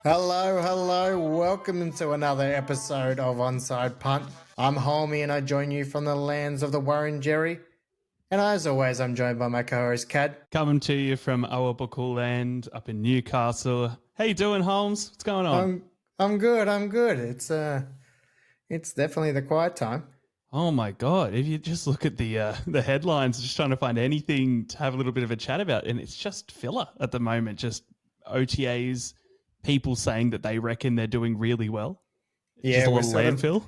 Hello, hello. Welcome to another episode of Onside Punt. I'm Holmy and I join you from the lands of the Warren Jerry. And as always, I'm joined by my co-host, Cad. Coming to you from Awabakal land up in Newcastle. How you doing, Holmes? What's going on? I'm good. It's definitely the quiet time. Oh my god! If you just look at the headlines, just trying to find anything to have a little bit of a chat about, and it's just filler at the moment. Just OTAs, people saying that they reckon they're doing really well. Yeah, just a little landfill.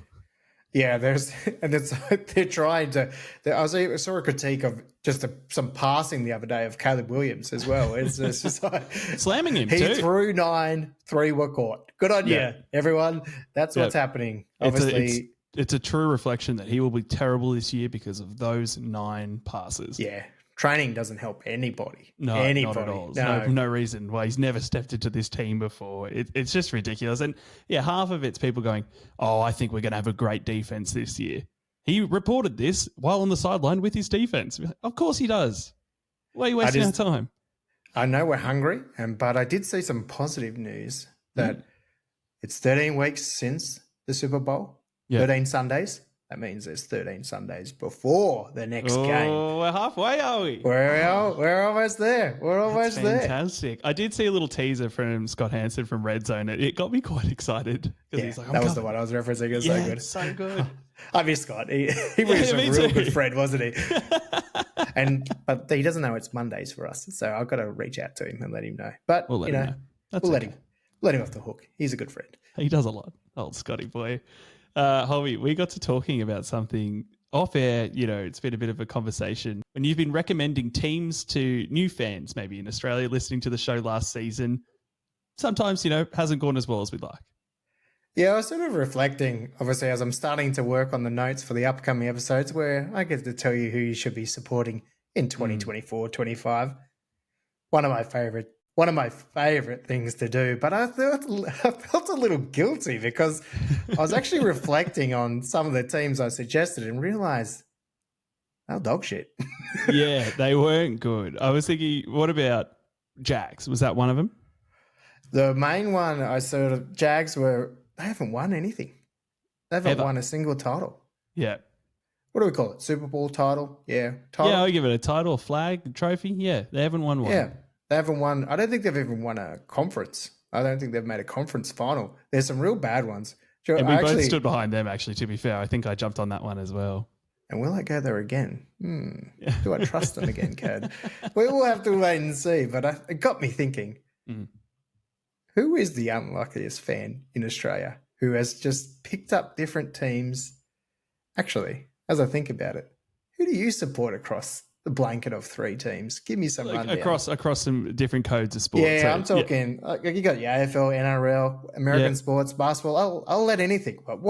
They're trying to. I saw a critique of just some passing the other day of Caleb Williams as well. It's just like slamming him. He threw 9, 3 were caught. Good on you, everyone. That's what's happening. Obviously, it's a true reflection that he will be terrible this year because of those 9 passes. Yeah. Training doesn't help anybody. No, not at all. No reason why he's never stepped into this team before. It's just ridiculous. And yeah, half of it's people going, oh, I think we're going to have a great defense this year. He reported this while on the sideline with his defense. Of course he does. Why are you wasting our time? I know we're hungry, but I did see some positive news that it's 13 weeks since the Super Bowl, 13 Sundays. That means there's 13 Sundays before the next game. Oh, we're halfway, are we? We're almost there. We're almost there. Fantastic. I did see a little teaser from Scott Hansen from Red Zone. It got me quite excited. He's like, that was the one I was referencing. It was so good. So good. I miss Scott. He was a real good friend, wasn't he? But he doesn't know it's Mondays for us, so I've got to reach out to him and let him know. But we'll let him off the hook. He's a good friend. He does a lot. Old Scotty boy. Holly, we got to talking about something off air. It's been a bit of a conversation when you've been recommending teams to new fans, maybe in Australia, listening to the show last season. Sometimes, hasn't gone as well as we'd like. Yeah, I was sort of reflecting, obviously, as I'm starting to work on the notes for the upcoming episodes where I get to tell you who you should be supporting in 2024-25. One of my favorite things to do, but I felt a little guilty because I was actually reflecting on some of the teams I suggested and realized they're dog shit. Yeah, they weren't good. I was thinking, what about Jags? Was that one of them? The main one, Jags they haven't won anything. They haven't won a single title. Yeah. What do we call it? Superbowl title? Yeah. Title? Yeah, I'll give it a title, a flag, a trophy. Yeah, they haven't won one. Yeah. They haven't won. I don't think they've even won a conference. I don't think they've made a conference final. There's some real bad ones. And we both stood behind them, actually, to be fair. I think I jumped on that one as well. And will I go there again? Do I trust them again, Cad? We will have to wait and see. But it got me thinking, who is the unluckiest fan in Australia who has just picked up different teams? Actually, as I think about it, who do you support across the blanket of 3 teams? Give me some rundown. Across some different codes of sports. Yeah, so, I'm talking. You got your AFL, NRL, American sports, basketball. I'll let anything. But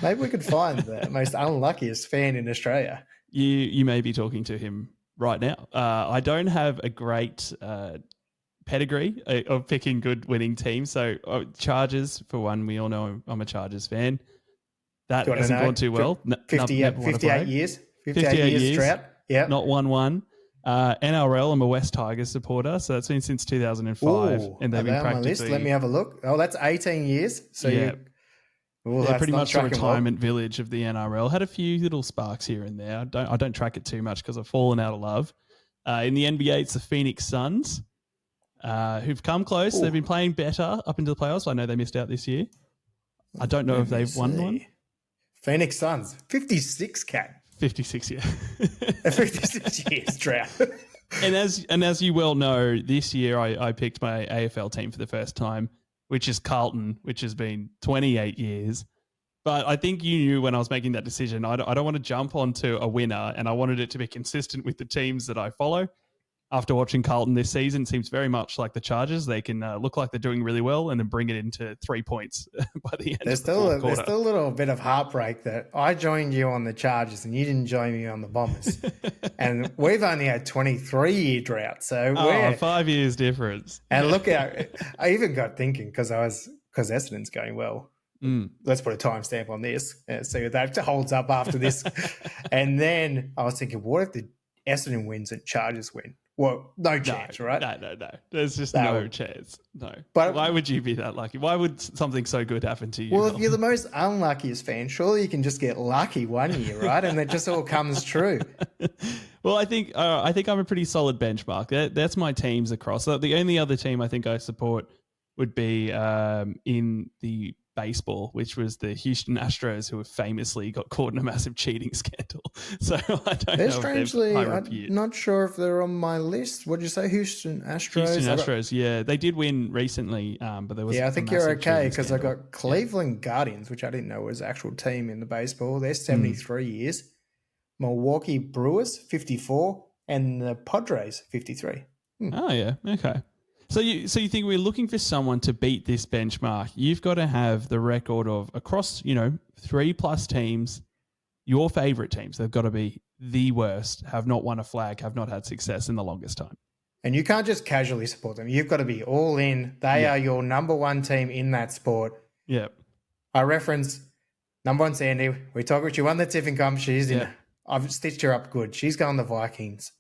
maybe we could find the most unluckiest fan in Australia. You may be talking to him right now. I don't have a great pedigree of picking good winning teams. So Chargers, for one, we all know I'm a Chargers fan. That hasn't gone too well. 58 years. 58 years drought. Yeah, not 1-1. NRL, I'm a West Tigers supporter, so that's been since 2005. Ooh, and they've been practically... Let me have a look. Oh, that's 18 years. So yeah. They're pretty much the retirement village of the NRL. Had a few little sparks here and there. I don't track it too much because I've fallen out of love. In the NBA, it's the Phoenix Suns, who've come close. Ooh. They've been playing better up into the playoffs. I know they missed out this year. I don't know if they've won one. Phoenix Suns, 56, Cat. 56 years. 56 years drought. And as you well know, this year I picked my AFL team for the first time, which is Carlton, which has been 28 years. But I think you knew when I was making that decision, I don't want to jump onto a winner, and I wanted it to be consistent with the teams that I follow. After watching Carlton this season, it seems very much like the Chargers. They can look like they're doing really well and then bring it into 3 points by the end of the fourth quarter. There's still a little bit of heartbreak that I joined you on the Chargers and you didn't join me on the Bombers. And we've only had 23-year drought. So we're 5 years difference. And look out, I even got thinking because Essendon's going well. Let's put a timestamp on this and see if that holds up after this. And then I was thinking, what if the Essendon wins and Chargers win? Well, no chance, right? No. There's just That no would- chance. No. But- why would you be that lucky? Why would something so good happen to you? Well, if you're the most unluckiest fan, surely you can just get lucky one year, right? And it just all comes true. Well, I think I'm a pretty solid benchmark. That's my teams across. The only other team I think I support would be in the baseball, which was the Houston Astros, who have famously got caught in a massive cheating scandal. So I don't They're know. strangely, if they're high I'm repute. not sure if they're on my list. What did you say? Houston Astros? Houston Astros, yeah, they did win recently, but there was Yeah, I think you're okay because I got got Cleveland Guardians, which I didn't know was an actual team in the baseball. They're 73 years. Milwaukee Brewers, 54, and the Padres, 53. Oh yeah, okay. So you think we're looking for someone to beat this benchmark? You've got to have the record of across 3+ teams, your favorite teams. They've got to be the worst, have not won a flag, have not had success in the longest time. And you can't just casually support them. You've got to be all in. They are your number one team in that sport. Yep. I reference number one Sandy. We talked about she won the tipping comp. She's in. I've stitched her up good. She's going the Vikings.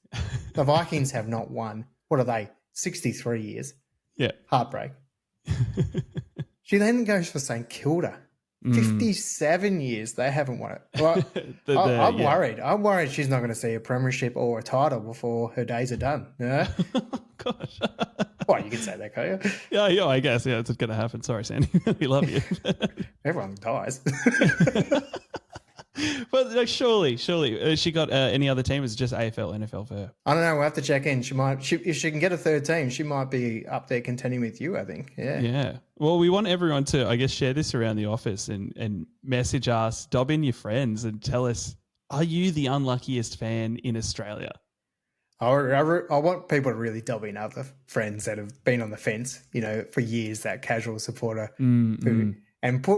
The Vikings have not won. What are they? 63 years. Yeah. Heartbreak. She then goes for St Kilda. 57 years. They haven't won it. Well, I'm worried. I'm worried she's not going to see a premiership or a title before her days are done. Yeah? Gosh. Well, you can say that, can't you? Yeah, I guess. Yeah, it's going to happen. Sorry, Sandy. We love you. Everyone dies. But no, surely. She got any other team? Is it just AFL, NFL for her? I don't know. We'll have to check in. If she can get a third team, she might be up there contending with you, I think. Yeah. Yeah. Well, we want everyone to, I guess, share this around the office and message us, dob in your friends and tell us, are you the unluckiest fan in Australia? I want people to really dob in other friends that have been on the fence, for years, that casual supporter who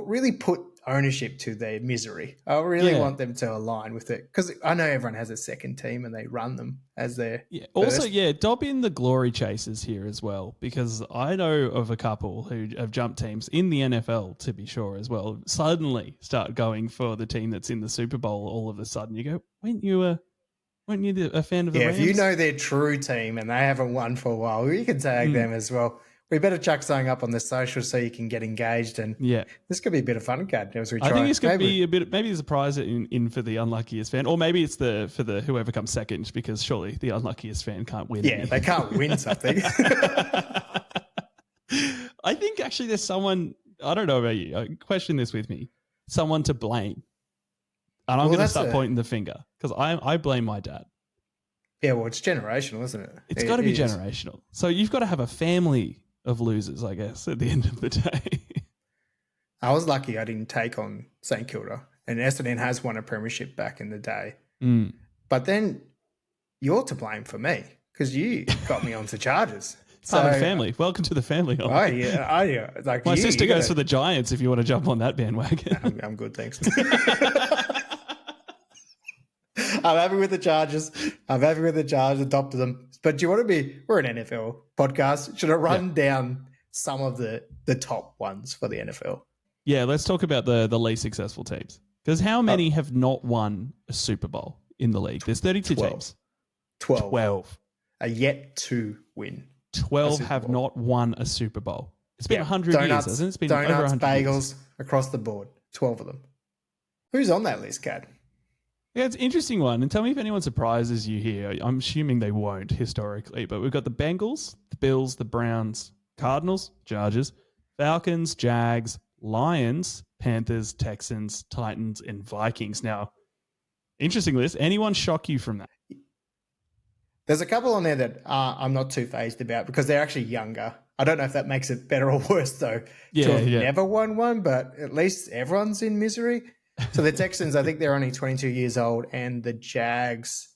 really put ownership to their misery. I really want them to align with it because I know everyone has a second team and they run them as their Also, first. dob in the glory chasers here as well, because I know of a couple who have jumped teams in the NFL, to be sure, as well, suddenly start going for the team that's in the Super Bowl all of a sudden. You go, weren't you a fan of the Rams? If you know their true team and they haven't won for a while, you can tag them as well. We better chuck something up on the social so you can get engaged. And this could be a bit of fun, Gad, as we try. I think this could be a bit. Maybe there's a prize in for the unluckiest fan, or maybe it's for the whoever comes second, because surely the unluckiest fan can't win. Yeah, they can't win something. I think actually there's someone. I don't know about you. Question this with me. Someone to blame, and I'm going to start pointing the finger because I blame my dad. Yeah, well, it's generational, isn't it? It's got to be generational. So you've got to have a family of losers, I guess, at the end of the day. I was lucky I didn't take on St Kilda, and Essendon has won a premiership back in the day. But then you're to blame for me because you got me onto Chargers. Part of the family. Welcome to the family. My sister goes for the Giants if you want to jump on that bandwagon. I'm good, thanks. I'm happy with the Chargers. Adopted them. But do you want to be, we're an NFL podcast. Should I run down some of the top ones for the NFL? Yeah, let's talk about the least successful teams. Because how many have not won a Super Bowl in the league? There's 32 teams. 12 are yet to win. 12 have not won a Super Bowl. It's been 100 years, hasn't it? It's been donuts, over 100 bagels years. Across the board. 12 of them. Who's on that list, Kat? Yeah, it's an interesting one. And tell me if anyone surprises you here. I'm assuming they won't historically, but we've got the Bengals, the Bills, the Browns, Cardinals, Chargers, Falcons, Jags, Lions, Panthers, Texans, Titans, and Vikings. Now, interesting list. Anyone shock you from that? There's a couple on there that I'm not too fazed about because they're actually younger. I don't know if that makes it better or worse, though, to have never won one, but at least everyone's in misery. So the Texans, I think they're only 22 years old, and the Jags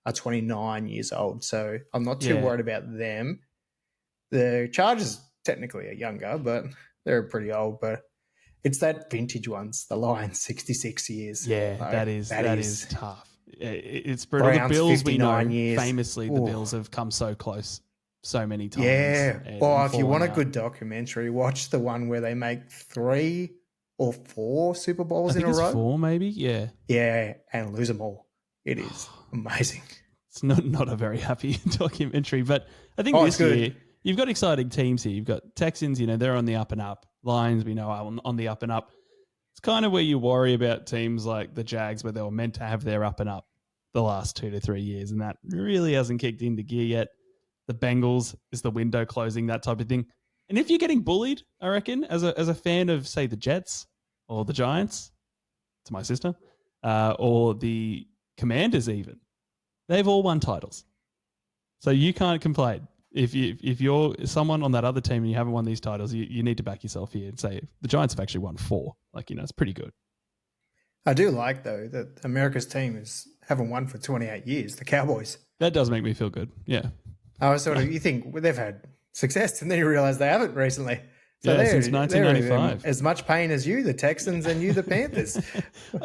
are 29 years old. So I'm not too worried about them. The Chargers technically are younger, but they're pretty old. But it's that vintage ones, the Lions, 66 years. Yeah, like, that is tough. It's brutal. Browns, the Bills, we know, years. famously, the Bills have come so close so many times. Yeah. Or if you want a good documentary, watch the one where they make 3 or 4 Super Bowls in a row. 4 maybe, yeah. Yeah, and lose them all. It is amazing. It's not a very happy documentary, but I think it's this good. year you've got exciting teams here. You've got Texans, they're on the up and up. Lions, we know, are on the up and up. It's kind of where you worry about teams like the Jags, where they were meant to have their up and up the last 2 to 3 years, and that really hasn't kicked into gear yet. The Bengals, is the window closing, that type of thing. And if you're getting bullied, I reckon, as a fan of, say, the Jets or the Giants, to my sister, or the Commanders even, they've all won titles. So you can't complain. If you're someone on that other team and you haven't won these titles, you need to back yourself here and say the Giants have actually won 4. It's pretty good. I do like, though, that America's team haven't won for 28 years, the Cowboys. That does make me feel good, yeah. You think they've had success, and then you realise they haven't recently. So since 1995. They're as much pain as you, the Texans, and you, the Panthers.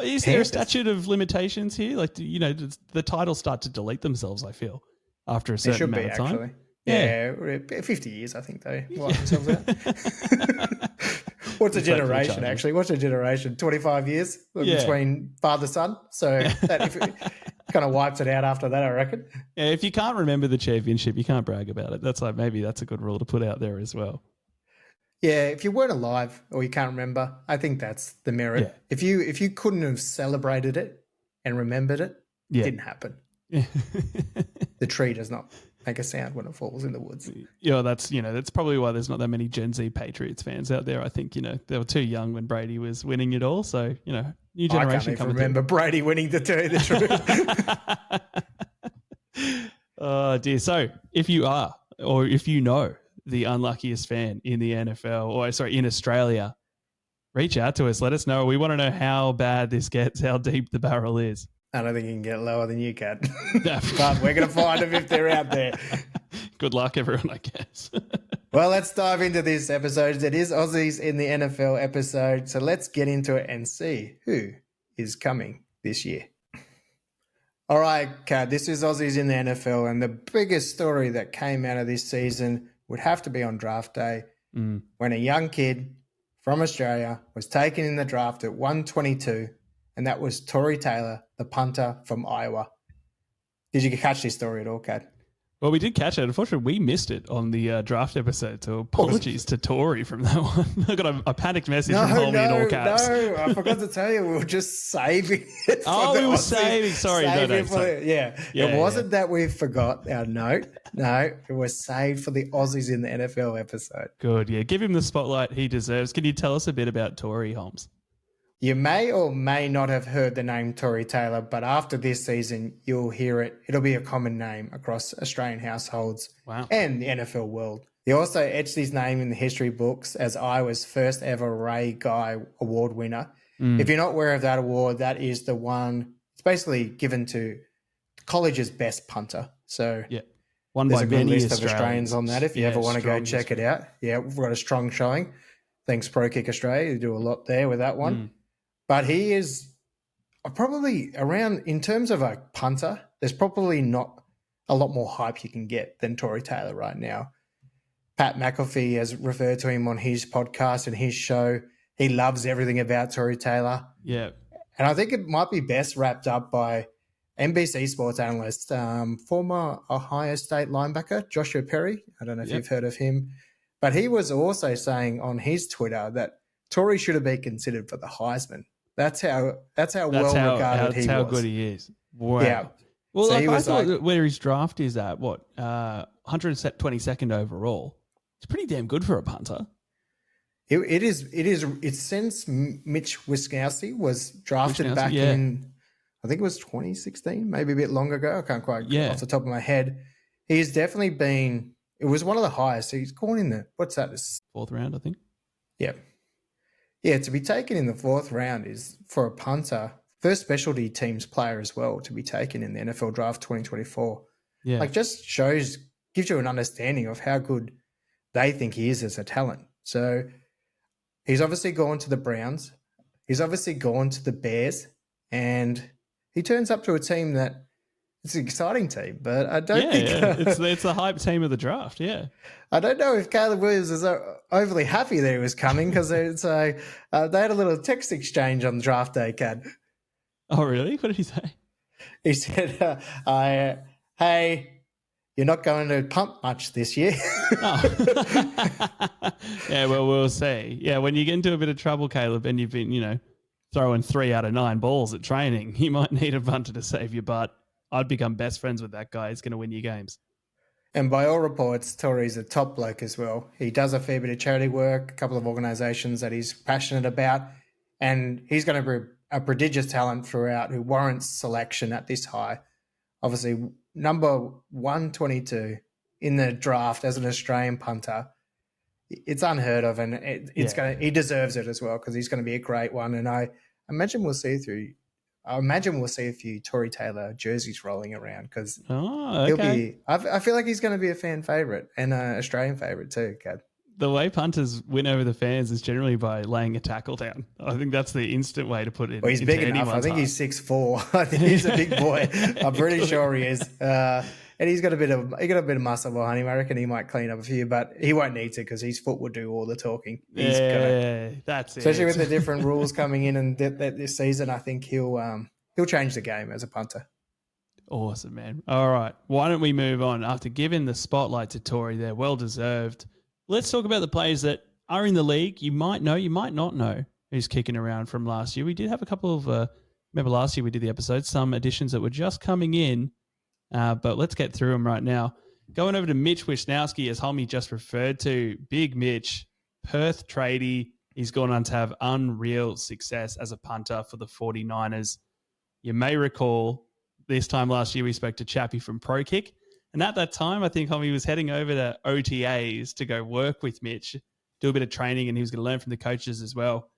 Is there a statute of limitations here? The titles start to delete themselves, I feel, after a certain amount of time. Actually. Yeah, 50 years, I think, they wipe themselves out. What's a generation, actually? What's a generation? 25 years between father-son? So that kind of wipes it out after that, I reckon. Yeah, if you can't remember the championship, you can't brag about it. Maybe that's a good rule to put out there as well. Yeah, if you weren't alive or you can't remember, I think that's the merit. Yeah. If you couldn't have celebrated it and remembered it, it didn't happen. The tree does not make a sound when it falls in the woods. Yeah, that's probably why there's not that many Gen Z Patriots fans out there. I think they were too young when Brady was winning it all. So new generation. I can't even remember Brady winning, to tell you the truth. Oh dear. So if you are, or if you know the unluckiest fan in the NFL, in Australia, reach out to us. Let us know. We want to know how bad this gets, how deep the barrel is. I don't think you can get lower than you can. But we're going to find them if they're out there. Good luck, everyone, I guess. Well, let's dive into this episode. It is Aussies in the NFL episode. So let's get into it and see who is coming this year. All right, Kat, this is Aussies in the NFL. And the biggest story that came out of this season would have to be on draft day when a young kid from Australia was taken in the draft at 122. And that was Tory Taylor, the punter from Iowa. Did you catch this story at all, Kat? Well, we did catch it. Unfortunately, we missed it on the draft episode, so apologies to Tory from that one. I got a panicked message from Holly in all caps. No, I forgot to tell you, we were just saving it. We were saving. Sorry, It wasn't that we forgot our note. No, it was saved for the Aussies in the NFL episode. Good, yeah. Give him the spotlight he deserves. Can you tell us a bit about Tory, Holmes? You may or may not have heard the name Tory Taylor, but after this season, you'll hear it. It'll be a common name across Australian households and the NFL world. He also etched his name in the history books as Iowa's first ever Ray Guy Award winner. If you're not aware of that award, that is the one, it's basically given to college's best punter. So one there's by a good many list of Australians on that if you ever want to go check it out. Yeah, we've got a strong showing. Thanks, Pro Kick Australia. You do a lot there with that one. But he is probably around, in terms of a punter, there's probably not a lot more hype you can get than Tory Taylor right now. Pat McAfee has referred to him on his podcast and his show. He loves everything about Tory Taylor. Yeah. And I think it might be best wrapped up by NBC sports analyst, former Ohio State linebacker, Joshua Perry. I don't know if you've heard of him. But he was also saying on his Twitter that Tory should have been considered for the Heisman. That's how well regarded he was. That's how good he is. Wow. Yeah. Well, so I thought where his draft is at, 122nd overall. It's pretty damn good for a punter. It is. It's since Mitch Wisnowski was drafted back in, I think it was 2016, maybe a bit longer ago. I can't quite get off the top of my head. He's definitely been. It was one of the highest. He's gone in the fourth round, I think. Yeah. Yeah, to be taken in the fourth round is, for a punter, first specialty teams player as well to be taken in the NFL draft 2024. Yeah. Gives you an understanding of how good they think he is as a talent. So he's obviously gone to the Browns. He's obviously gone to the Bears. And he turns up to a team that, it's an exciting team, but I don't think... It's the hype team of the draft, yeah. I don't know if Caleb Williams is overly happy that he was coming because they had a little text exchange on draft day, Cad. Oh, really? What did he say? He said, I hey, you're not going to punt much this year. Oh. Yeah, well, we'll see. Yeah, when you get into a bit of trouble, Caleb, and you've been, throwing 3 out of 9 balls at training, you might need a punter to save you, but I'd become best friends with that guy. He's going to win you games. And by all reports, Tory's a top bloke as well. He does a fair bit of charity work, a couple of organisations that he's passionate about, and he's going to be a prodigious talent throughout who warrants selection at this high. Obviously, number 122 in the draft as an Australian punter, it's unheard of, and he deserves it as well because he's going to be a great one. And I imagine we'll see a few Tory Taylor jerseys rolling around because he'll be. I feel like he's going to be a fan favourite and an Australian favourite too, Cad. The way punters win over the fans is generally by laying a tackle down. I think that's the instant way to put it. Well, he's big enough. I think he's 6'4". I think he's a big boy. I'm pretty sure he is. And he's got a bit of muscle behind him. I reckon he might clean up a few, but he won't need to because his foot will do all the talking. That's it. Especially with the different rules coming in and this season, I think he'll change the game as a punter. Awesome, man. All right. Why don't we move on? After giving the spotlight to Tory there, well deserved. Let's talk about the players that are in the league. You might know, you might not know who's kicking around from last year. We did have a couple of, remember last year we did the episode, some additions that were just coming in, but let's get through them right now. Going over to Mitch Wisnowski, as Homie just referred to, Big Mitch, Perth tradie. He's gone on to have unreal success as a punter for the 49ers. You may recall this time last year we spoke to Chappie from Pro Kick. And at that time, I think Homie was heading over to OTAs to go work with Mitch, do a bit of training, and he was going to learn from the coaches as well.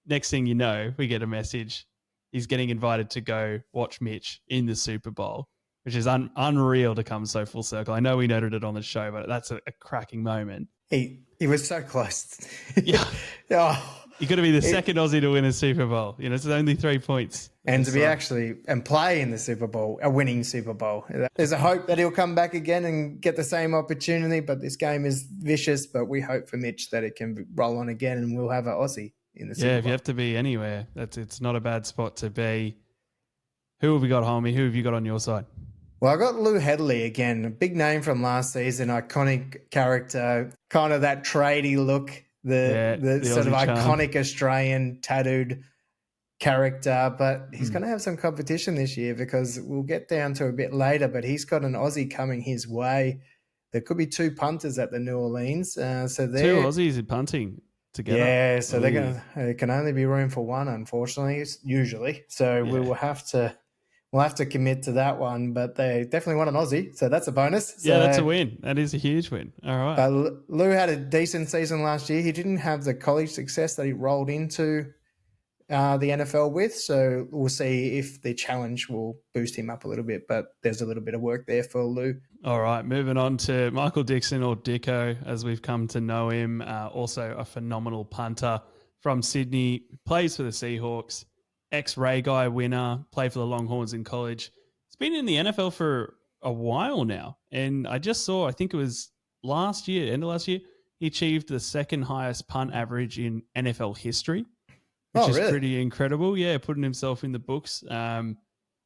Next thing you know, we get a message. He's getting invited to go watch Mitch in the Super Bowl, which is unreal to come so full circle. I know we noted it on the show, but that's a cracking moment. He was so close. Yeah. Oh. You've got to be the second Aussie to win a Super Bowl. It's only 3 points. And to be and play in the Super Bowl, a winning Super Bowl. There's a hope that he'll come back again and get the same opportunity, but this game is vicious. But we hope for Mitch that it can roll on again and we'll have an Aussie in the Super Bowl. Yeah, if you have to be anywhere, it's not a bad spot to be. Who have we got, Homie? Who have you got on your side? Well, I got Lou Headley again, a big name from last season, iconic character, kind of that tradie look. The sort of iconic Australian tattooed character, but he's going to have some competition this year because we'll get down to a bit later, but he's got an Aussie coming his way. There could be 2 punters at the New Orleans. So 2 Aussies are punting together. Yeah, so there can only be room for 1, unfortunately, usually. So we'll have to commit to that one, but they definitely want an Aussie, so that's a bonus. So, that's a win. That is a huge win. All right. Lou had a decent season last year. He didn't have the college success that he rolled into the NFL with, so we'll see if the challenge will boost him up a little bit, but there's a little bit of work there for Lou. All right, moving on to Michael Dixon, or Dicko, as we've come to know him, also a phenomenal punter from Sydney, plays for the Seahawks. Ex-Ray Guy winner, played for the Longhorns in college. He's been in the NFL for a while now. And I just saw, I think it was end of last year, he achieved the second highest punt average in NFL history, which is pretty incredible. Yeah, putting himself in the books.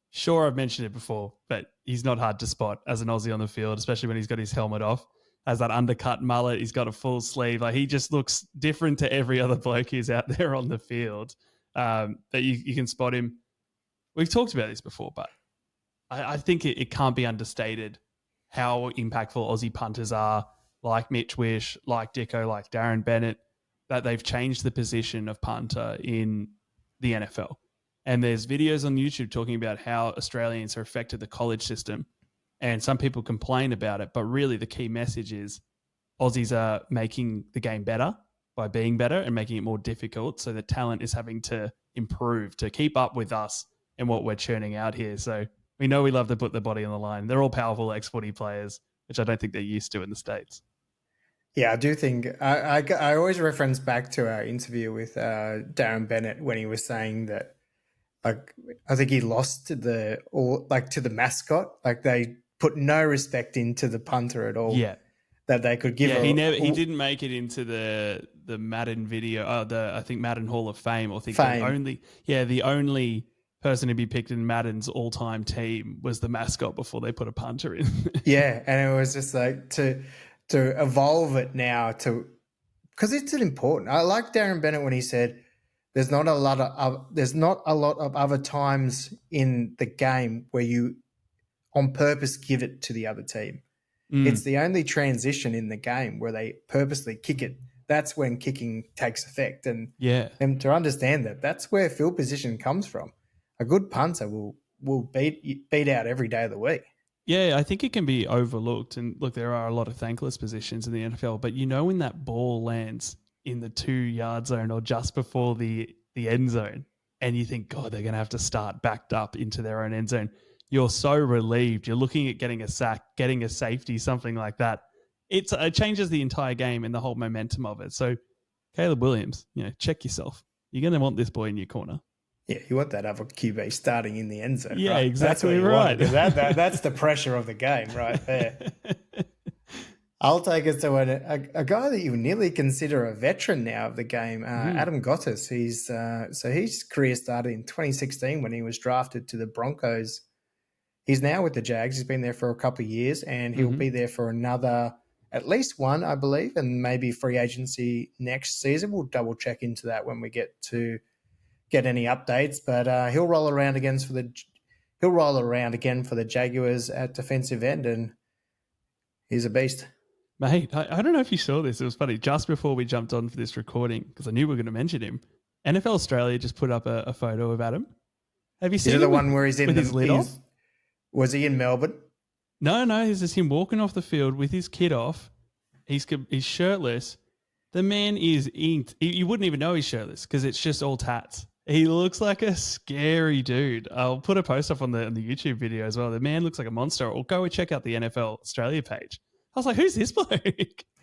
Sure, I've mentioned it before, but he's not hard to spot as an Aussie on the field, especially when he's got his helmet off. Has that undercut mullet, he's got a full sleeve. Like, he just looks different to every other bloke who's out there on the field. That you can spot him. We've talked about this before, but I think it can't be understated how impactful Aussie punters are, like Mitch Wish, like Dicko, like Darren Bennett, that they've changed the position of punter in the NFL. And there's videos on YouTube talking about how Australians are affected the college system. And some people complain about it, but really the key message is Aussies are making the game better by being better and making it more difficult. So the talent is having to improve to keep up with us and what we're churning out here. So we know we love to put the body on the line. They're all powerful ex-footy players, which I don't think they're used to in the States. Yeah, I do think I always reference back to our interview with Darren Bennett when he was saying that, like, I think he lost to the mascot. Like, they put no respect into the punter at all. Yeah. That they could give. Yeah, he didn't make it into the Madden video. I think Madden Hall of Fame. Or think the only person to be picked in Madden's all-time team was the mascot before they put a punter in. Yeah, and it was just like to evolve it now to, because it's important. I like Darren Bennett when he said there's not a lot of other times in the game where you on purpose give it to the other team. It's the only transition in the game where they purposely kick it. That's when kicking takes effect. And to understand that, that's where field position comes from. A good punter will beat out every day of the week. Yeah, I think it can be overlooked. And look, there are a lot of thankless positions in the NFL, but when that ball lands in the 2-yard zone or just before the end zone, and you think, God, they're going to have to start backed up into their own end zone, you're so relieved. You're looking at getting a sack, getting a safety, something like that. It changes the entire game and the whole momentum of it. So Caleb Williams, check yourself. You're going to want this boy in your corner. Yeah, you want that other QB starting in the end zone. Yeah, right? exactly right. That's the pressure of the game right there. I'll take us to a guy that you nearly consider a veteran now of the game, Adam Gottis. His career started in 2016 when he was drafted to the Broncos. He's now with the Jags. He's been there for a couple of years, and he'll be there for another, at least one, I believe, and maybe free agency next season. We'll double check into that when we get any updates. But he'll roll around again for the Jaguars at defensive end, and he's a beast. Mate, I don't know if you saw this. It was funny. Just before we jumped on for this recording, because I knew we were going to mention him, NFL Australia just put up a photo of Adam. Have you seen the one where he's in his lid off? Was he in Melbourne? No. It's just him walking off the field with his kid off. He's shirtless. The man is inked. You wouldn't even know he's shirtless because it's just all tats. He looks like a scary dude. I'll put a post up on the YouTube video as well. The man looks like a monster. Or go and check out the NFL Australia page. I was like, who's this bloke?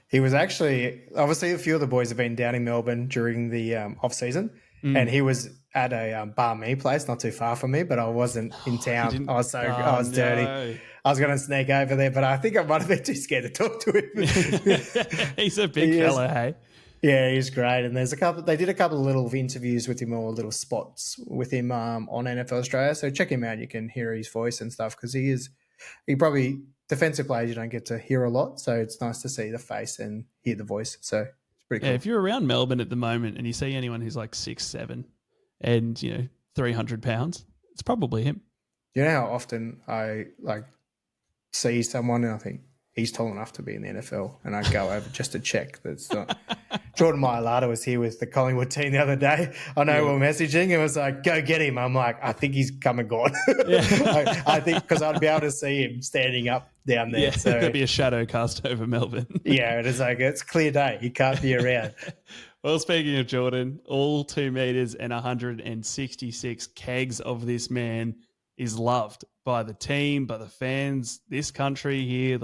He was actually, obviously a few of the boys have been down in Melbourne during the off season, and he was at a bar me place not too far from me, but I wasn't in town. I was dirty. I was going to sneak over there, but I think I might have been too scared to talk to him. He's a big fella, hey? Yeah, he's great. And they did a couple of little interviews with him, or little spots with him on NFL Australia. So check him out. You can hear his voice and stuff, because defensive players you don't get to hear a lot. So it's nice to see the face and hear the voice. So it's pretty cool. Yeah, if you're around Melbourne at the moment and you see anyone who's like 6'7" and 300 pounds, it's probably him. You know how often I see someone and I think he's tall enough to be in the NFL, and I go over just to check that's not. Jordan Mailata was here with the Collingwood team the other day. I know we were messaging and was like, go get him. I'm like, I think he's come and gone. Yeah. I think because I'd be able to see him standing up down there. Yeah, so there'd be a shadow cast over Melbourne. Yeah, it is like, it's clear day. He can't be around. Well, speaking of Jordan, all 2 meters and 166 kegs of this man is loved by the team, by the fans, this country here,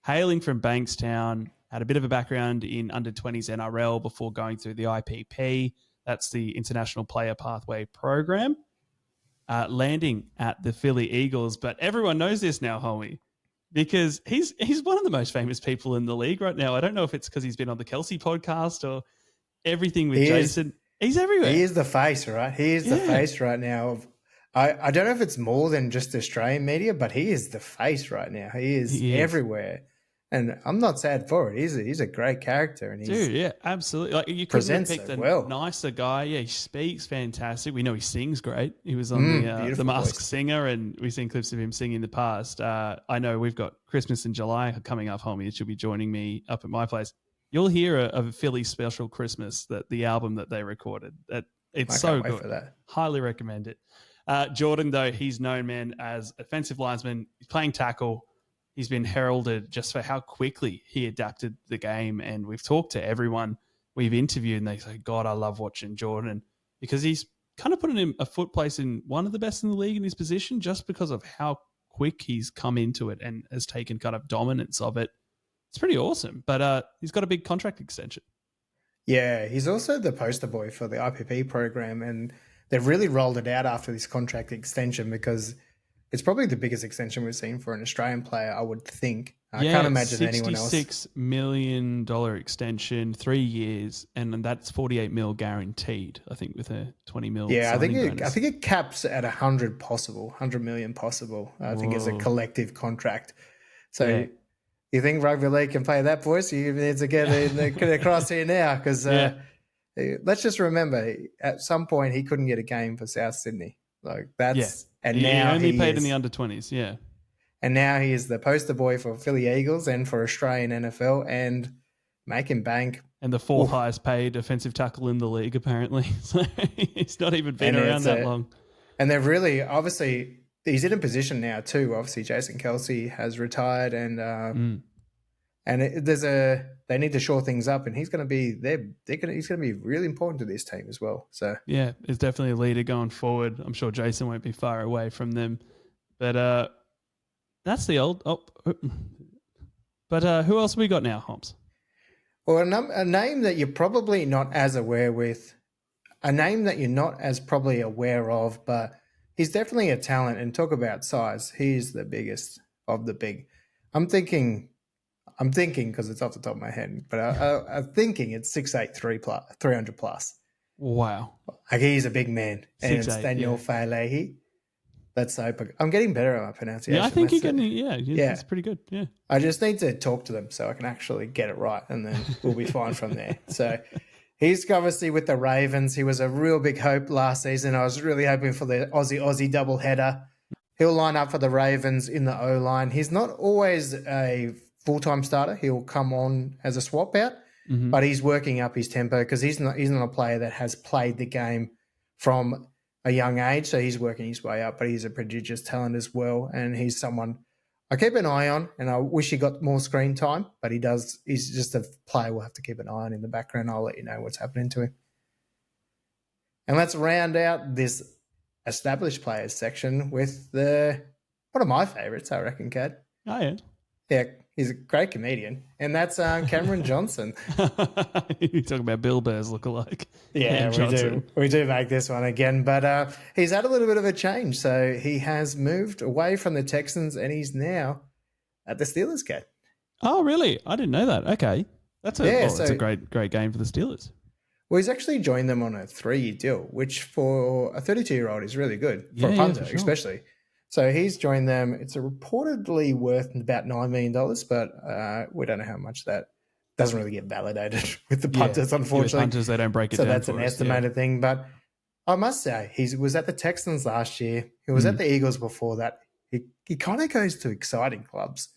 hailing from Bankstown, had a bit of a background in under-20s NRL before going through the IPP. That's the International Player Pathway Program. Landing at the Philly Eagles. But everyone knows this now, homie, because he's one of the most famous people in the league right now. I don't know if it's because he's been on the Kelsey podcast or everything with Jason. He's everywhere. He is the face, right? He is the face right now of... I don't know if it's more than just Australian media, but he is the face right now. He is everywhere. And I'm not sad for it. He's a great character. And absolutely. You couldn't have picked a nicer guy. Yeah, he speaks fantastic. We know he sings great. He was on the Masked Singer, and we've seen clips of him sing in the past. I know we've got Christmas in July coming up, homie. It should be joining me up at my place. You'll hear a Philly special Christmas, the album that they recorded. It's so good. For that. Highly recommend it. Jordan, though, he's known, man, as offensive lineman. He's playing tackle. He's been heralded just for how quickly he adapted the game. And we've talked to everyone we've interviewed, and they say, God, I love watching Jordan, because he's kind of putting him a foot place in one of the best in the league in his position, just because of how quick he's come into it and has taken kind of dominance of it. It's pretty awesome. But he's got a big contract extension. Yeah, he's also the poster boy for the IPP program, and they've really rolled it out after this contract extension, because it's probably the biggest extension we've seen for an Australian player, I would think. I can't imagine anyone else. $66 million extension, 3 years, and that's 48 mil guaranteed. I think with a 20 mil. Yeah, bonus. I think it caps at 100 million possible. I think it's a collective contract. So you think rugby league can pay that, boys? You need to get across here now, because let's just remember, at some point he couldn't get a game for South Sydney. Like that's and he now only he paid is, in the under-20s. Yeah. And now he is the poster boy for Philly Eagles and for Australian NFL, and making bank. And the fourth highest paid offensive tackle in the league, apparently. So he's not even been around that long. And they've really, obviously, he's in a position now too. Obviously, Jason Kelsey has retired, and they need to shore things up, and he's going to be he's going to be really important to this team as well. So yeah, it's definitely a leader going forward. I'm sure Jason won't be far away from them, but that's the old. But who else have we got now, Hobbs? Well, a name that you're probably not as aware with, a name that you're not as probably aware of, but he's definitely a talent. And talk about size, he's the biggest of the big. I'm thinking because it's off the top of my head, but I'm thinking it's 6'8", 300 plus. Wow, like he's a big man, and it's Daniel Failehi. That's so. I'm getting better at my pronunciation. Yeah, I think you're getting. Yeah, it's pretty good. Yeah, I just need to talk to them so I can actually get it right, and then we'll be fine from there. So he's obviously with the Ravens. He was a real big hope last season. I was really hoping for the Aussie doubleheader. He'll line up for the Ravens in the O-line. He's not always a full-time starter. He'll come on as a swap out, but he's working up his tempo because he's not a player that has played the game from a young age, so he's working his way up, but he's a prodigious talent as well, and he's someone I keep an eye on, and I wish he got more screen time, but he does. He's just a player we'll have to keep an eye on in the background. I'll let you know what's happening to him. And let's round out this established players section with one of my favourites, I reckon, Cad. Oh, yeah. Yeah, he's a great comedian, and that's Cameron Johnson. You're talking about Bill Burr's lookalike. Yeah, we do make this one again, but he's had a little bit of a change. So he has moved away from the Texans, and he's now at the Steelers gate. Oh, really? I didn't know that. Okay, that's a great game for the Steelers. Well, he's actually joined them on a 3-year deal, which for a 32-year-old is really good for a punter, especially. So he's joined them. It's reportedly worth about $9 million, but we don't know how much that doesn't really get validated with the punters, unfortunately. With punters, they don't break it down. So that's an estimated thing. But I must say, he was at the Texans last year. He was at the Eagles before that. He kind of goes to exciting clubs.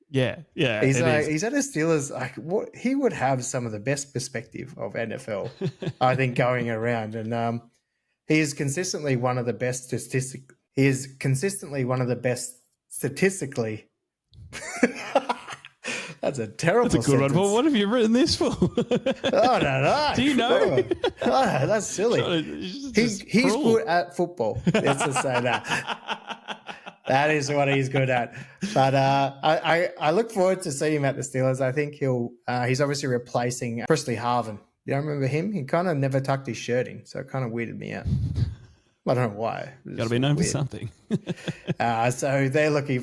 Yeah. He's at the Steelers. He would have some of the best perspective of NFL, I think, going around. And he is consistently one of the best statistically. That's a terrible That's a good sentence. one. Well, what have you written this for? Oh, no. Do you know? Oh, that's silly. He's good at football. Let's just say that. That is what he's good at. But I look forward to seeing him at the Steelers. I think he's obviously replacing Presley Harvin. You don't remember him? He kind of never tucked his shirt in, so it kind of weirded me out. I don't know why. Got to be known for something. So they're looking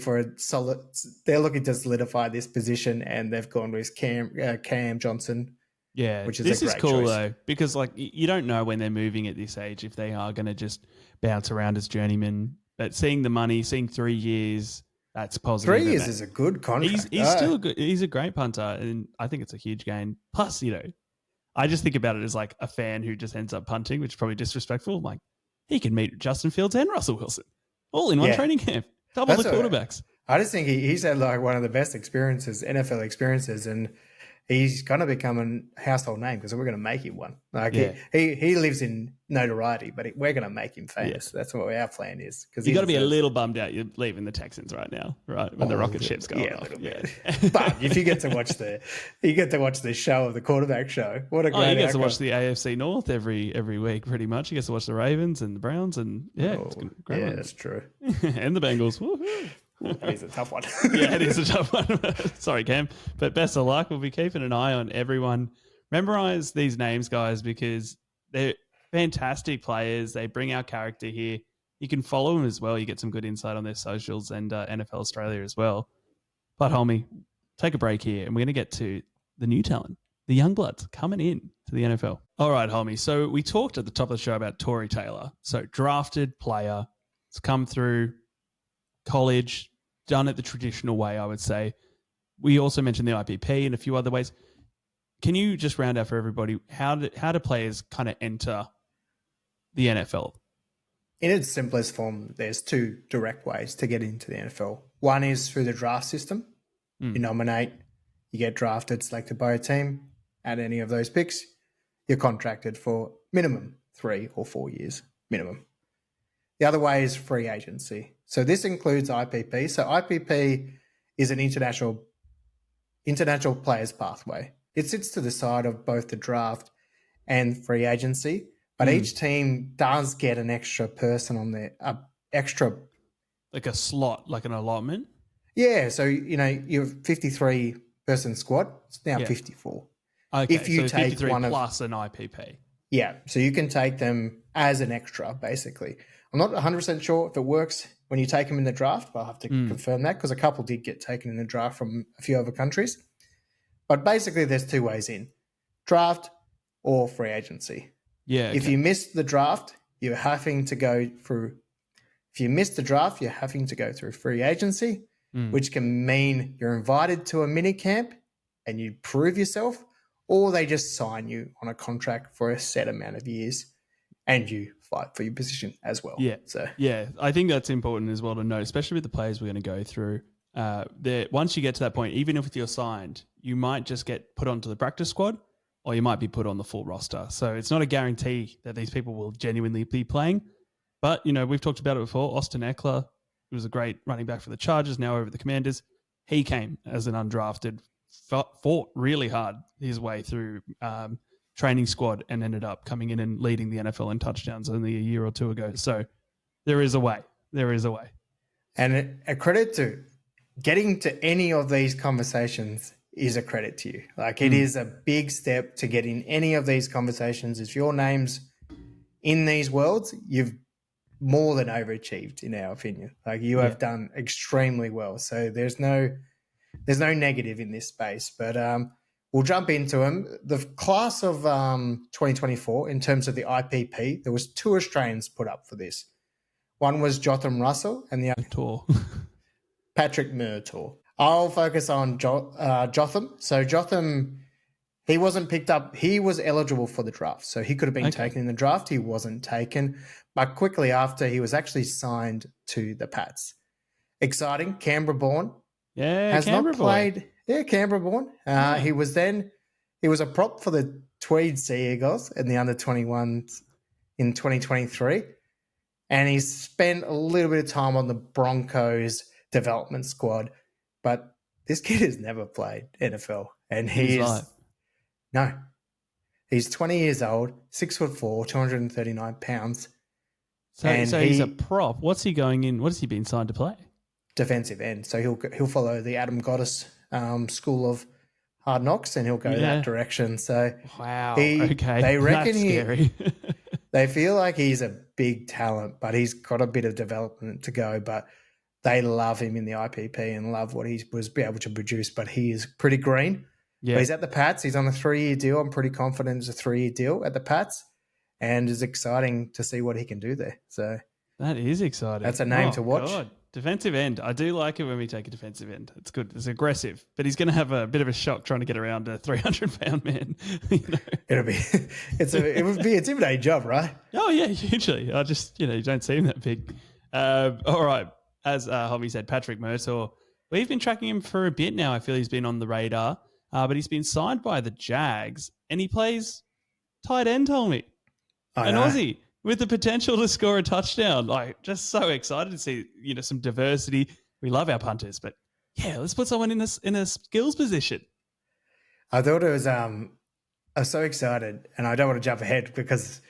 they're looking to solidify this position, and they've gone with Cam Johnson. Yeah, which is this a great is cool choice. Though, because you don't know when they're moving at this age if they are going to just bounce around as journeymen. But seeing the money, seeing 3 years, that's positive. 3 years is a good contract. He's still good. He's a great punter, and I think it's a huge gain. Plus, I just think about it as like a fan who just ends up punting, which is probably disrespectful. I'm like, he can meet Justin Fields and Russell Wilson all in one training camp. Double the quarterbacks. I just think he's had like one of the best experiences, NFL experiences, and he's going to become a household name because we're going to make him one. Like he lives in notoriety, but we're going to make him famous. Yeah. That's what our plan is. Because you got to be a little bummed out you're leaving the Texans right now, right? When the rocket ship's going off. But if you get to watch the show of the quarterback show, what a great he gets to watch the AFC North every week, pretty much. He gets to watch the Ravens and the Browns, and it's great. Yeah, that's true. And the Bengals. Woo-hoo. That is a tough one. Yeah, it is a tough one. Sorry, Cam. But best of luck. We'll be keeping an eye on everyone. Memorize these names, guys, because they're fantastic players. They bring our character here. You can follow them as well. You get some good insight on their socials and NFL Australia as well. But, homie, take a break here, and we're going to get to the new talent, the young bloods coming in to the NFL. All right, homie. So we talked at the top of the show about Tory Taylor. So drafted player, it's come through college, done it the traditional way, I would say. We also mentioned the IPP and a few other ways. Can you just round out for everybody how do players kind of enter the NFL? In its simplest form, there's two direct ways to get into the NFL. One is through the draft system. You nominate, you get drafted, selected by a team. At any of those picks, you're contracted for minimum 3 or 4 years, minimum. The other way is free agency. So this includes IPP. So IPP is an international players pathway. It sits to the side of both the draft and free agency, but each team does get an extra person on there, extra. Like a slot, like an allotment? Yeah, so, your 53-person squad, it's now 54. Okay, if you so take 53 one plus an IPP. Yeah, so you can take them as an extra, basically. I'm not 100% sure if it works when you take them in the draft, but I'll have to confirm that because a couple did get taken in the draft from a few other countries. But basically, there's two ways in: draft or free agency. Yeah. Okay. If you miss the draft, you're having to go through. If you miss the draft, you're having to go through free agency, which can mean you're invited to a mini camp and you prove yourself, or they just sign you on a contract for a set amount of years and you fight for your position as well. Yeah. Yeah, I think that's important as well to note, especially with the players we're going to go through. Once you get to that point, even if you're signed, you might just get put onto the practice squad or you might be put on the full roster. So it's not a guarantee that these people will genuinely be playing. But, we've talked about it before. Austin Eckler, who was a great running back for the Chargers, now over the Commanders. He came as an undrafted, fought really hard his way through training squad and ended up coming in and leading the NFL in touchdowns only a year or two ago. So there is a way. There is a way. And a credit to getting to any of these conversations is a credit to you. Like it is a big step to get in any of these conversations. If your name's in these worlds, you've more than overachieved, in our opinion. Like you have done extremely well. So there's no negative in this space. But we'll jump into them. The class of 2024, in terms of the IPP, there was 2 Australians put up for this. One was Jotham Russell and the other Patrick Murtaugh. I'll focus on Jotham. So Jotham, he wasn't picked up. He was eligible for the draft. So he could have been taken in the draft. He wasn't taken. But quickly after, he was actually signed to the Pats. Exciting. Canberra-born. Yeah, has Canberra not played. Yeah, Canberra-born. He was a prop for the Tweed Sea Eagles in the under-21s in 2023. And he's spent a little bit of time on the Broncos development squad. But this kid has never played NFL. And he's 20 years old, 6'4", 239 pounds. So he's a prop. What's he going in? What has he been signed to play? Defensive end. So he'll follow the Adam Goddess school of hard knocks, and he'll go that direction. So wow, they reckon that's scary. They feel like he's a big talent, but he's got a bit of development to go. But they love him in the IPP and love what he was able to produce. But he is pretty green. Yeah, but he's at the Pats. He's on a 3-year deal. I'm pretty confident it's a 3-year deal at the Pats, and it's exciting to see what he can do there. So that is exciting. That's a name to watch. God. Defensive end. I do like it when we take a defensive end. It's good. It's aggressive, but he's going to have a bit of a shock trying to get around a 300-pound man. It would be a intimidating job, right? Oh yeah, hugely. I just, you don't see him that big. All right. As Hobby said, Patrick Murtaugh, we've been tracking him for a bit now. I feel he's been on the radar, but he's been signed by the Jags and he plays tight end, Tommy. An Aussie with the potential to score a touchdown. Like, just so excited to see, some diversity. We love our punters, but yeah, let's put someone in a skills position. I thought it was, I was so excited, and I don't want to jump ahead because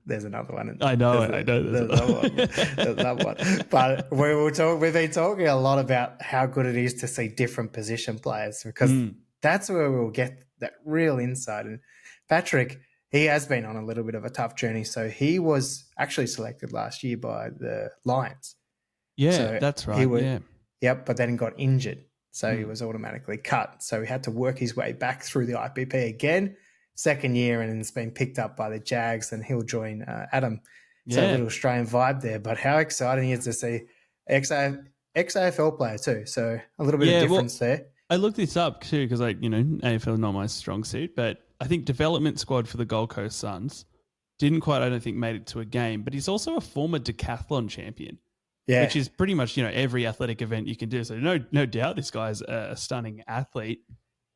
there's another one. I know there's another one. There's another one. But we've been talking a lot about how good it is to see different position players because that's where we'll get that real insight. And Patrick, he has been on a little bit of a tough journey. So he was actually selected last year by the Lions. Yeah, that's right. Yep, but then got injured. So he was automatically cut. So he had to work his way back through the IPP again, second year, and it's been picked up by the Jags, and he'll join Adam. So a little Australian vibe there. But how exciting is to see ex-AFL player too. So a little bit of difference there. I looked this up too because, AFL is not my strong suit, but I think development squad for the Gold Coast Suns didn't quite, I don't think, made it to a game, but he's also a former decathlon champion, which is pretty much, every athletic event you can do. So no doubt this guy's a stunning athlete.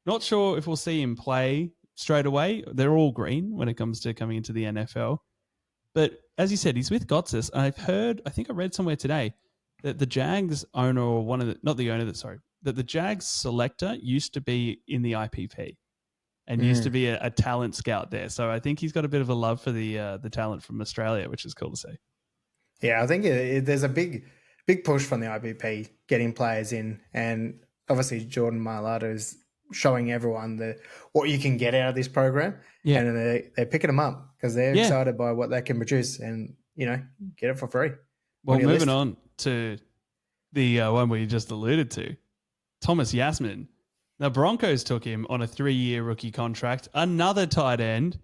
Not sure if we'll see him play straight away. They're all green when it comes to coming into the NFL. But as you said, he's with Gotsis. I think I read somewhere today that the Jags owner, or that the Jags selector used to be in the IPP and used to be a talent scout there. So I think he's got a bit of a love for the talent from Australia, which is cool to see. Yeah, I think there's a big push from the IPP getting players in, and obviously Jordan Mailata is showing everyone what you can get out of this program, and they're picking them up because they're excited by what they can produce, and get it for free. Well, moving on to the one we just alluded to, Thomas Yasmin. The Broncos took him on a 3-year rookie contract. Another tight end.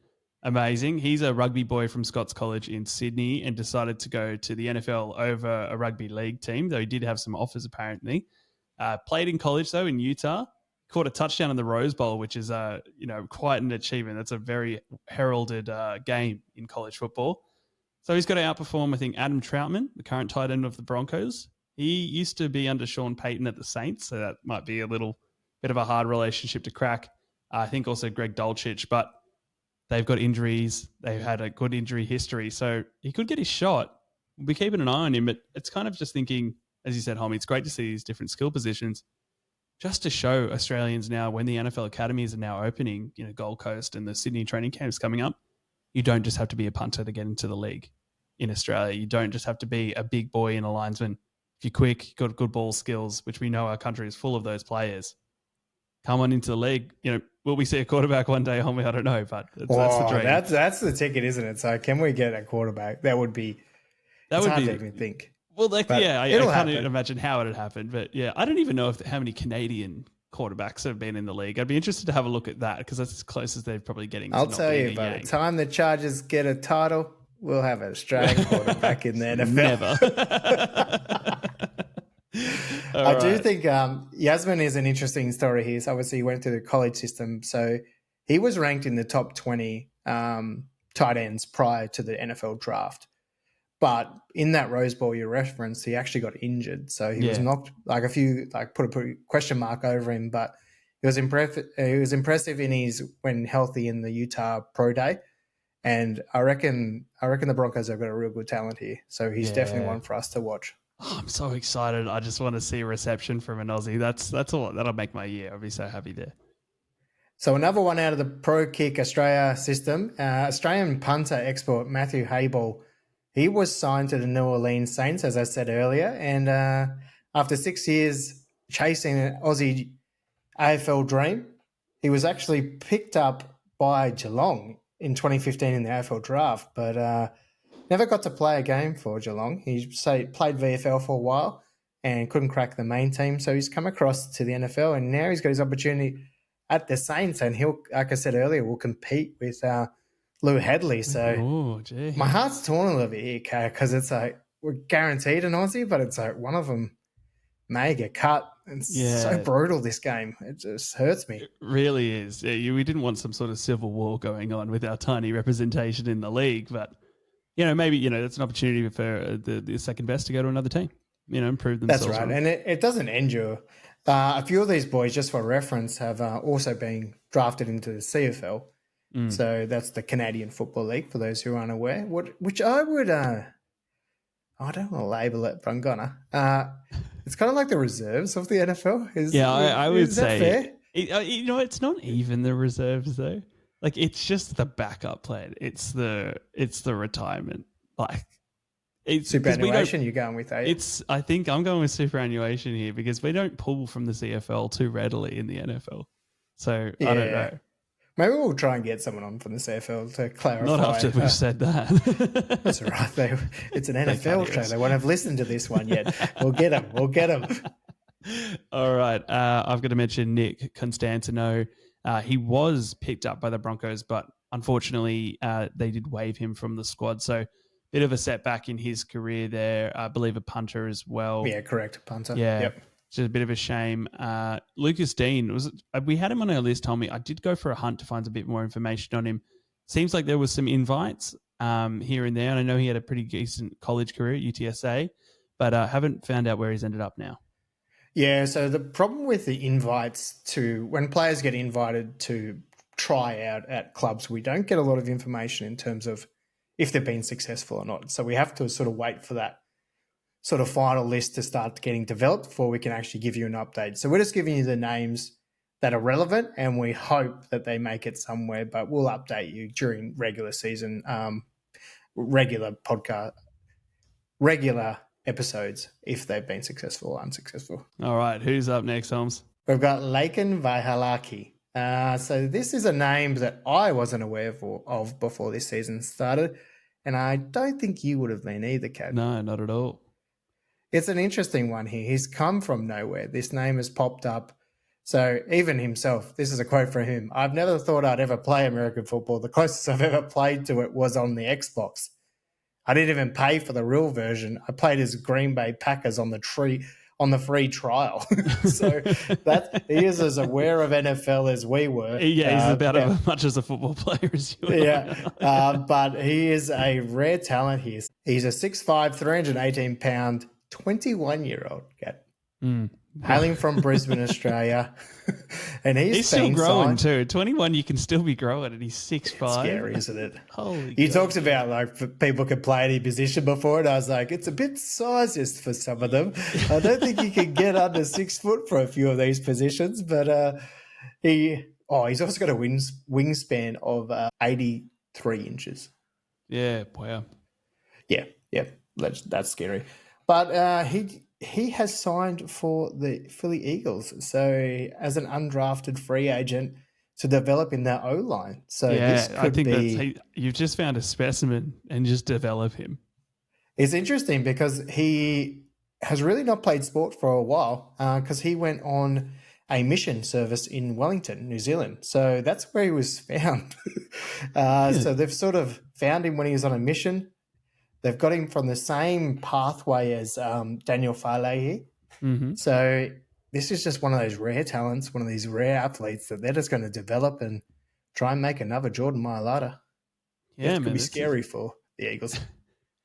Amazing. He's a rugby boy from Scots College in Sydney and decided to go to the NFL over a rugby league team, though he did have some offers apparently. Played in college, though, in Utah. Caught a touchdown in the Rose Bowl, which is quite an achievement. That's a very heralded game in college football. So he's got to outperform, I think, Adam Troutman, the current tight end of the Broncos. He used to be under Sean Payton at the Saints, so that might be a little bit of a hard relationship to crack. I think also Greg Dulcich, but they've got injuries. They've had a good injury history, so he could get his shot. We'll be keeping an eye on him, but it's kind of just thinking, as you said, Homie, it's great to see these different skill positions just to show Australians now when the NFL academies are now opening, Gold Coast and the Sydney training camps coming up, you don't just have to be a punter to get into the league in Australia. You don't just have to be a big boy and a linesman. If you're quick, you've got good ball skills, which we know our country is full of those players. Come on into the league. Will we see a quarterback one day, homie? I don't know, but that's the dream. That's the ticket, isn't it? So can we get a quarterback? That would be hard to even think. Well, I can't even imagine how it had happened. But yeah, I don't even know how many Canadian quarterbacks have been in the league. I'd be interested to have a look at that because that's as close as they're probably getting. I'll tell you, by the time the Chargers get a title, we'll have an Australian quarterback in the NFL. Never. I do think Yasmin is an interesting story here. So obviously he went through the college system. So he was ranked in the top 20 tight ends prior to the NFL draft. But in that Rose Bowl you referenced, he actually got injured. So he was knocked, put a question mark over him. But he was impressive when healthy in the Utah Pro Day. And I reckon the Broncos have got a real good talent here. So he's definitely one for us to watch. Oh, I'm so excited. I just want to see a reception from an Aussie. That's all. That'll make my year. I'll be so happy there. So another one out of the Pro Kick Australia system, Australian punter export Matthew Hayball. He was signed to the New Orleans Saints, as I said earlier. And after 6 years chasing an Aussie AFL dream, he was actually picked up by Geelong in 2015 in the AFL draft, but never got to play a game for Geelong. He played VFL for a while and couldn't crack the main team. So he's come across to the NFL and now he's got his opportunity at the Saints. And he'll, like I said earlier, will compete with Lou Headley. So my heart's torn a little bit here, Kay, because it's like we're guaranteed an Aussie, but it's like one of them may get cut. It's so brutal, this game. It just hurts me. It really is. Yeah, we didn't want some sort of civil war going on with our tiny representation in the league, but maybe, that's an opportunity for the second best to go to another team, improve themselves. That's right. And it doesn't endure. A few of these boys, just for reference, have also been drafted into the CFL. So that's the Canadian Football League, for those who are unaware, which I would, I don't want to label it, but I'm gonna. It's kind of like the reserves of the NFL. I would say. Fair? It's not even the reserves, though. Like, it's just the backup plan. It's the retirement. Like, it's superannuation you're going with, eh? I think I'm going with superannuation here because we don't pull from the CFL too readily in the NFL. So I don't know. Maybe we'll try and get someone on from the CFL to clarify. Not after we've said that. That's all right. It's an NFL show. They won't have listened to this one yet. We'll get them. All right. I've got to mention Nick Constantino. He was picked up by the Broncos, but unfortunately they did waive him from the squad. So bit of a setback in his career there. I believe a punter as well. Yeah, correct. Punter. Yeah. Yep. Just a bit of a shame. Lucas Dean, we had him on our list, Tommy. I did go for a hunt to find a bit more information on him. Seems like there was some invites here and there. And I know he had a pretty decent college career at UTSA, but haven't found out where he's ended up now. Yeah, so the problem with the invites to when players get invited to try out at clubs, we don't get a lot of information in terms of if they've been successful or not. So we have to sort of wait for that sort of final list to start getting developed before we can actually give you an update. So we're just giving you the names that are relevant, and we hope that they make it somewhere, but we'll update you during regular season, regular episodes if they've been successful or unsuccessful. All right, who's up next, Holmes? We've got Laken Vahalaki. So this is a name that I wasn't aware of before this season started, and I don't think you would have been either, Kat. No, not at all. It's an interesting one here. He's come from nowhere. This name has popped up. So even himself, this is a quote from him. I've never thought I'd ever play American football. The closest I've ever played to it was on the Xbox. I didn't even pay for the real version. I played as Green Bay Packers on the free trial. So that he is as aware of NFL as we were. Yeah, he's about as much as a football player as you are. Yeah, but he is a rare talent. He's a 6'5", 318-pound, 21-year-old cat. Hailing from Brisbane, Australia. And he's still growing too. 21, you can still be growing, and he's 6'5". It's scary, isn't it? Holy He God. talks about like people can play any position before, and I was like, it's a bit sizest for some of them. I don't think you can get under 6 foot for a few of these positions, but he's also got a wingspan of 83 inches. Yeah, wow. Yeah, that's scary. But he has signed for the Philly Eagles, so as an undrafted free agent to develop in their O-line. So this could I think be... you've just found a specimen and just develop him. It's interesting because he has really not played sport for a while because he went on a mission service in Wellington, New Zealand. So that's where he was found. So they've sort of found him when he was on a mission. They've got him from the same pathway as Daniel Falehi. Mm-hmm. So this is just one of those rare talents, one of these rare athletes that they're just going to develop and try and make another Jordan Mailata. Yeah, it could be scary for the Eagles.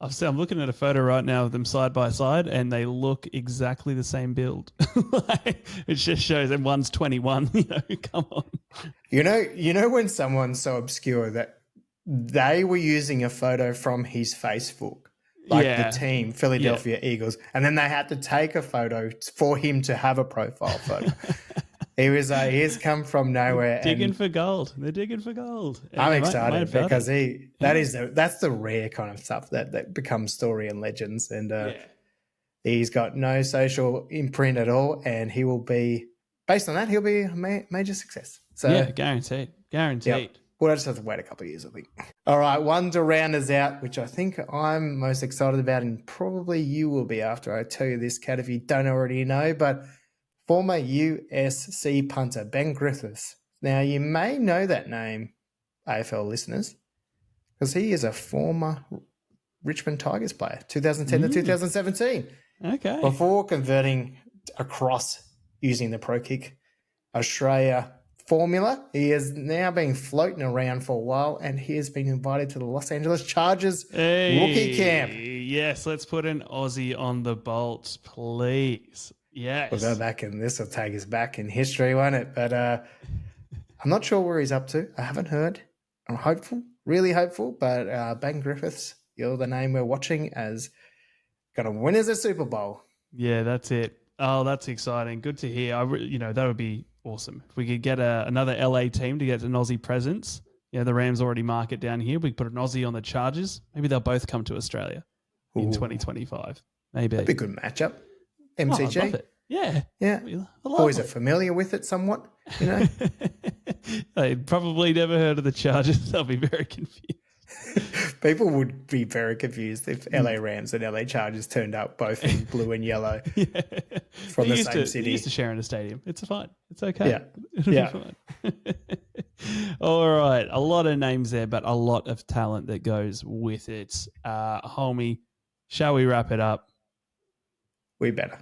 I'm looking at a photo right now of them side by side, and they look exactly the same build. It just shows, and one's 21. Come on. You know when someone's so obscure that they were using a photo from his Facebook, the team, Philadelphia Eagles, and then they had to take a photo for him to have a profile photo. He's come from nowhere. They're digging for gold. I'm excited because that's the rare kind of stuff that becomes story and legends. And he's got no social imprint at all, and he will be, based on that, he'll be a major success. So yeah, guaranteed. Yep. We'll just have to wait a couple of years, I think. All right, one to round us out, which I think I'm most excited about, and probably you will be after I tell you this, Kat, if you don't already know, but former USC punter Ben Griffiths. Now, you may know that name, AFL listeners, because he is a former Richmond Tigers player, 2010 to 2017. Okay. Before converting across using the Pro Kick Australia formula, he has now been floating around for a while, and he has been invited to the Los Angeles Chargers rookie camp. Yes, let's put an Aussie on the bolts, please. Yes. We'll go back, and this will take us back in history, won't it? But I'm not sure where he's up to. I haven't heard. I'm hopeful, really hopeful, but Ben Griffiths, you're the name we're watching as going to win us a Superbowl. Yeah, that's it. Oh, that's exciting. Good to hear. That would be awesome. If we could get another LA team to get an Aussie presence. The Rams already mark it down here. We could put an Aussie on the Chargers. Maybe they'll both come to Australia in 2025 Maybe. That'd be a good matchup. MCG. Oh, I love it. Yeah. Boys are familiar with it somewhat, They probably never heard of the Chargers. They'll be very confused. People would be very confused if LA Rams and LA Chargers turned up both in blue and yellow from the same city. They used to share in a stadium. It's fine. It's okay. Yeah. It'll Yeah. be fine. All right. A lot of names there, but a lot of talent that goes with it. Homie, shall we wrap it up? We better.